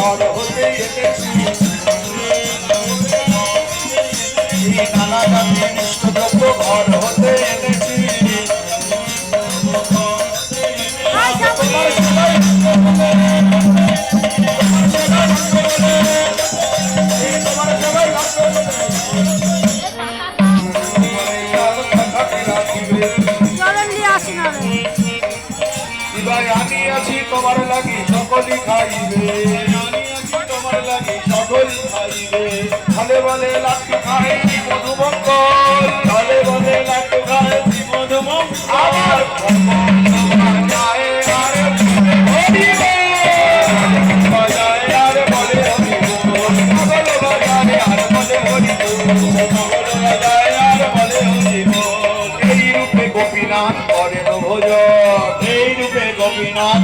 ঘর হতে এনেছি নানা জাতি মিষ্ট দ্রব্য ঘর হতে এনেছি আমি আছি তোমার লাগি সকলই খাইবে তোমার লাগি সকলই খাইবে ভালে বলে লাট্টু খাই মধুমঙ্গল ভালে বলে লাট্টু খাই মধুমঙ্গল আমার বাজায় আর বলে হরি বল পাগল বাজায় আর বলে হরি বল বাজায় আর বলে হরি বল এই রূপে গোপীনাথ করেন ভোজন এই রূপে গোপীনাথ